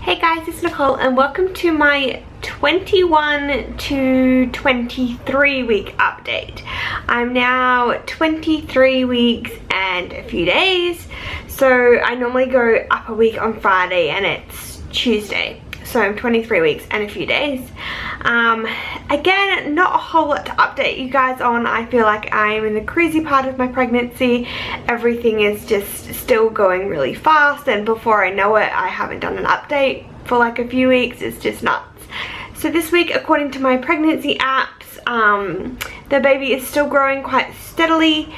Hey guys, it's Nicole and welcome to my 21 to 23 week update. I'm now 23 weeks and a few days. So I normally go up a week on Friday and it's Tuesday. So I'm 23 weeks and a few days. Again, not a whole lot to update you guys on. I feel like I'm in the crazy part of my pregnancy. Everything is just still going really fast, and before I know it, I haven't done an update for like a few weeks. It's just nuts. So this week, according to my pregnancy apps, the baby is still growing quite steadily,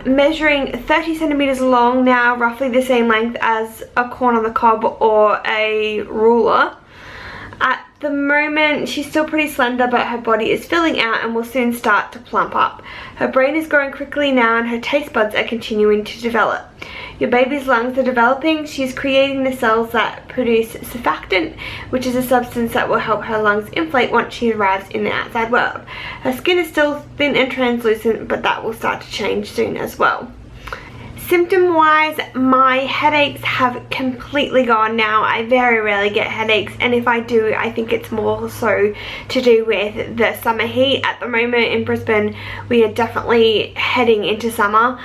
measuring 30 centimeters long now, roughly the same length as a corn on the cob or a ruler. At the moment, she's still pretty slender, but her body is filling out and will soon start to plump up. Her brain is growing quickly now and her taste buds are continuing to develop. Your baby's lungs are developing. She's creating the cells that produce surfactant, which is a substance that will help her lungs inflate once she arrives in the outside world. Her skin is still thin and translucent, but that will start to change soon as well. Symptom wise, my headaches have completely gone now. I very rarely get headaches, and if I do, I think it's more so to do with the summer heat. At the moment in Brisbane, we are definitely heading into summer.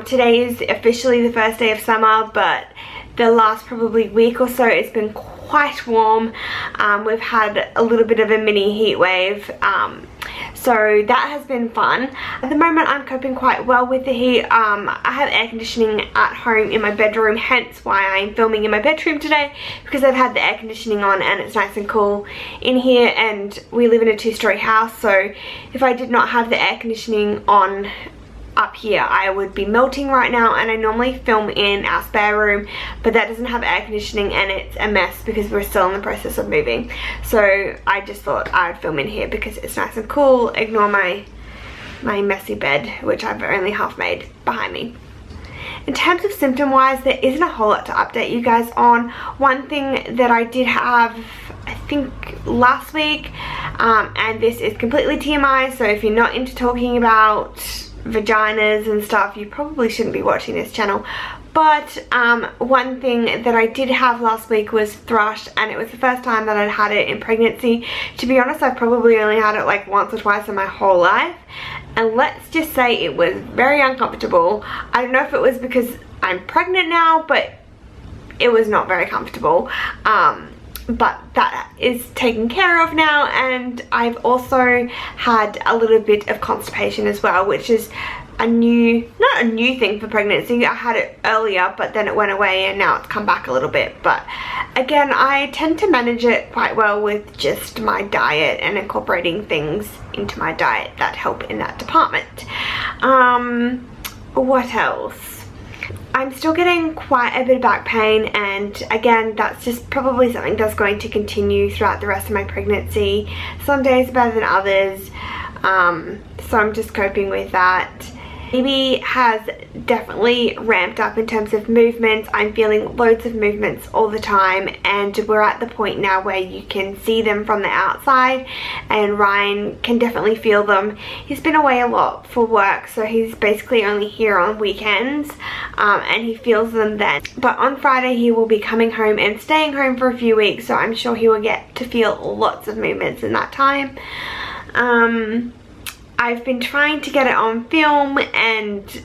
Today is officially the first day of summer, but the last probably week or so it's been quite warm. We've had a little bit of a mini heat wave. So that has been fun. At the moment I'm coping quite well with the heat. I have air conditioning at home in my bedroom, hence why I'm filming in my bedroom today, because I've had the air conditioning on and it's nice and cool in here, and we live in a two-story house, so if I did not have the air conditioning on up here I would be melting right now. And I normally film in our spare room, but that doesn't have air conditioning and it's a mess because we're still in the process of moving. So I just thought I'd film in here because it's nice and cool. Ignore my messy bed, which I've only half made, behind me. In terms of symptom wise, there isn't a whole lot to update you guys on. One thing that I did have, I think last week, and this is completely TMI, so if you're not into talking about vaginas and stuff, you probably shouldn't be watching this channel. But one thing that I did have last week was thrush, and it was the first time that I'd had it in pregnancy. To be honest, I've probably only had it like once or twice in my whole life, and let's just say it was very uncomfortable. I don't know if it was because I'm pregnant now, but it was not very comfortable. But that is taken care of now, and I've also had a little bit of constipation as well, which is not a new thing for pregnancy. I had it earlier, but then it went away and now it's come back a little bit. But again, I tend to manage it quite well with just my diet and incorporating things into my diet that help in that department. What else? I'm still getting quite a bit of back pain, and again, that's just probably something that's going to continue throughout the rest of my pregnancy. Some days are better than others, so I'm just coping with that. Baby has definitely ramped up in terms of movements. I'm feeling loads of movements all the time, and we're at the point now where you can see them from the outside, and Ryan can definitely feel them. He's been away a lot for work, so he's basically only here on weekends, and he feels them then. But on Friday he will be coming home and staying home for a few weeks, so I'm sure he will get to feel lots of movements in that time. I've been trying to get it on film, and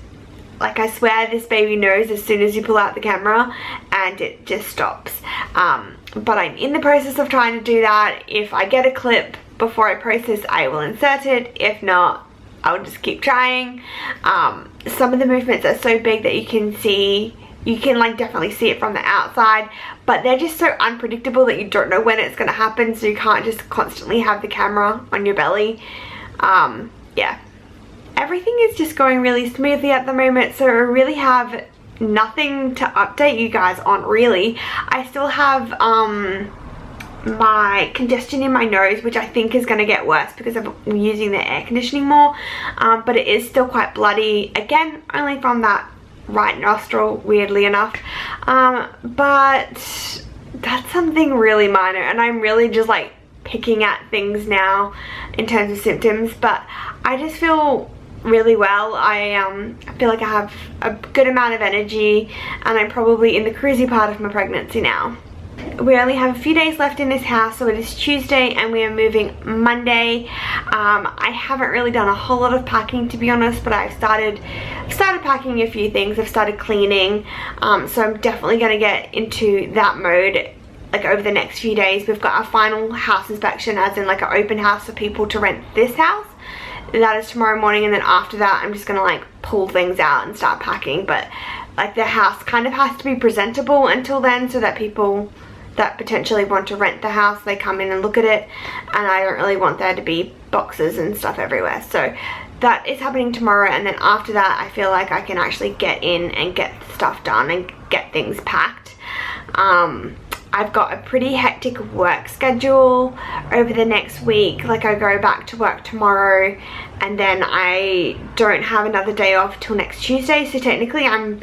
like I swear this baby knows as soon as you pull out the camera, and it just stops. But I'm in the process of trying to do that. If I get a clip before I process, I will insert it. If not, I'll just keep trying. Some of the movements are so big that you can like definitely see it from the outside, but they're just so unpredictable that you don't know when it's going to happen, so you can't just constantly have the camera on your belly. Yeah, everything is just going really smoothly at the moment, so I really have nothing to update you guys on really. I still have my congestion in my nose, which I think is going to get worse because I'm using the air conditioning more, but it is still quite bloody, again only from that right nostril, weirdly enough, but that's something really minor, and I'm really just like picking at things now in terms of symptoms, but I just feel really well. I feel like I have a good amount of energy, and I'm probably in the crazy part of my pregnancy now. we only have a few days left in this house, so it is Tuesday and we are moving Monday. I haven't really done a whole lot of packing, to be honest, but I've started packing a few things. I've started cleaning, so I'm definitely going to get into that mode like over the next few days. We've got our final house inspection, as in like an open house for people to rent this house. That is tomorrow morning, and then after that I'm just gonna like pull things out and start packing. But like the house kind of has to be presentable until then, so that people that potentially want to rent the house, they come in and look at it, and I don't really want there to be boxes and stuff everywhere. So that is happening tomorrow, and then after that I feel like I can actually get in and get stuff done and get things packed. I've got a pretty hectic work schedule over the next week. Like I go back to work tomorrow and then I don't have another day off till next Tuesday, so technically I'm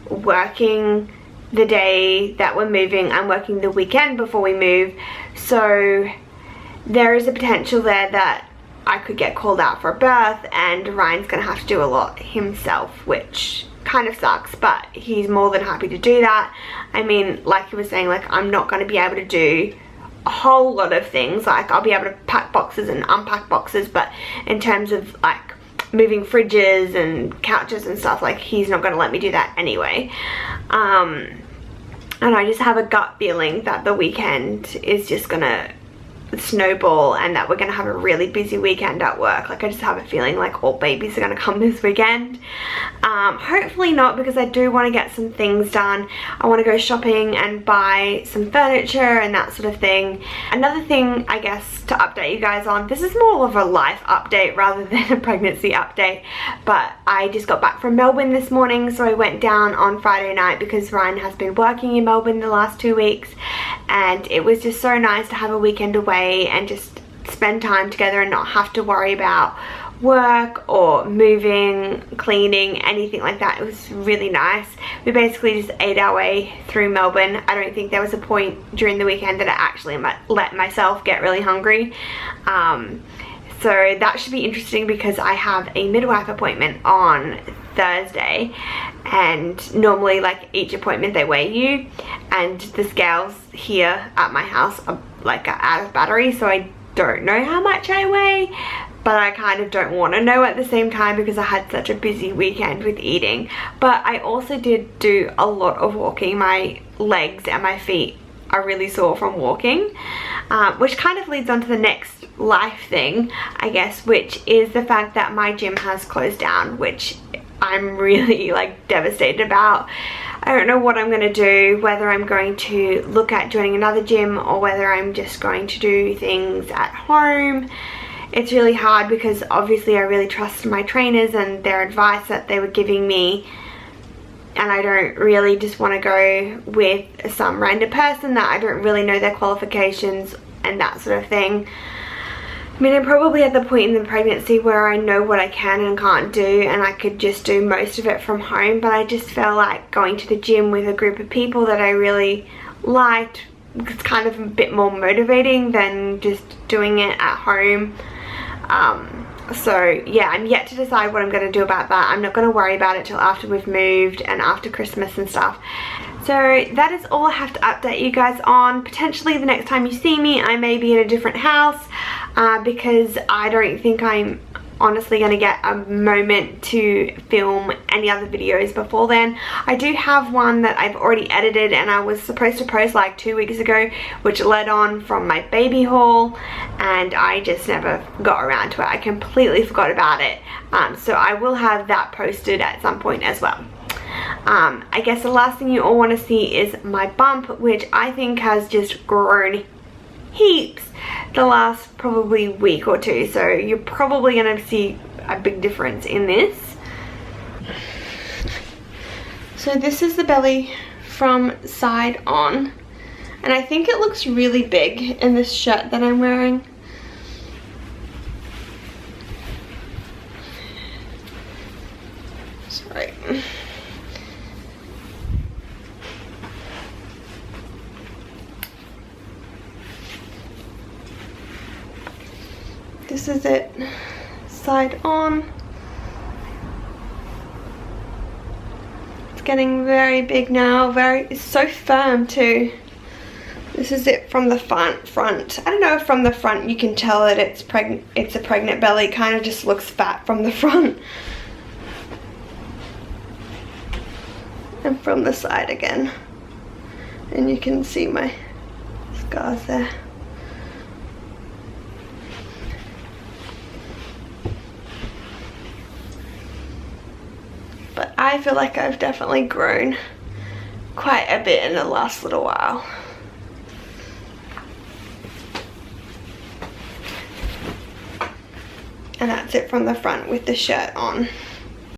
working the day that we're moving. I'm working the weekend before we move, so there is a potential there that I could get called out for a birth, and Ryan's gonna have to do a lot himself, which kind of sucks, but he's more than happy to do that. I mean, like he was saying, like I'm not going to be able to do a whole lot of things. Like I'll be able to pack boxes and unpack boxes, but in terms of like moving fridges and couches and stuff, like he's not going to let me do that anyway. And I just have a gut feeling that the weekend is just gonna snowball and that we're gonna have a really busy weekend at work. Like I just have a feeling like all babies are gonna come this weekend. Hopefully not, because I do want to get some things done. I want to go shopping and buy some furniture and that sort of thing. Another thing I guess to update you guys on, this is more of a life update rather than a pregnancy update, but I just got back from Melbourne this morning, so I went down on Friday night because Ryan has been working in Melbourne the last 2 weeks, and it was just so nice to have a weekend away and just spend time together and not have to worry about work or moving, cleaning, anything like that. It was really nice. We basically just ate our way through Melbourne. I don't think there was a point during the weekend that I actually let myself get really hungry. So that should be interesting because I have a midwife appointment on Thursday, and normally like each appointment they weigh you, and the scales here at my house are like out of battery, so I don't know how much I weigh, but I kind of don't want to know at the same time because I had such a busy weekend with eating. But I also did do a lot of walking. My legs and my feet are really sore from walking, which kind of leads on to the next life thing, I guess, which is the fact that my gym has closed down, which I'm really like devastated about. I don't know what I'm going to do, whether I'm going to look at joining another gym or whether I'm just going to do things at home. It's really hard because obviously I really trust my trainers and their advice that they were giving me, and I don't really just want to go with some random person that I don't really know their qualifications and that sort of thing. I mean, I'm probably at the point in the pregnancy where I know what I can and can't do, and I could just do most of it from home, but I just felt like going to the gym with a group of people that I really liked. It's kind of a bit more motivating than just doing it at home. So yeah, I'm yet to decide what I'm going to do about that. I'm not going to worry about it till after we've moved and after Christmas and stuff. So that is all I have to update you guys on. Potentially the next time you see me, I may be in a different house, because I don't think I'm honestly going to get a moment to film any other videos before then. I do have one that I've already edited and I was supposed to post like 2 weeks ago, which led on from my baby haul, and I just never got around to it. I completely forgot about it. So I will have that posted at some point as well. I guess the last thing you all want to see is my bump, which I think has just grown heaps the last probably week or two, so you're probably going to see a big difference in this. So this is the belly from side on, and I think it looks really big in this shirt that I'm wearing. Sorry. This is it side on. It's getting very big now. It's so firm too. This is it from the front. I don't know if from the front you can tell that it's a pregnant belly. It kind of just looks fat from the front. And from the side again. And you can see my scars there. But I feel like I've definitely grown quite a bit in the last little while. And that's it from the front with the shirt on.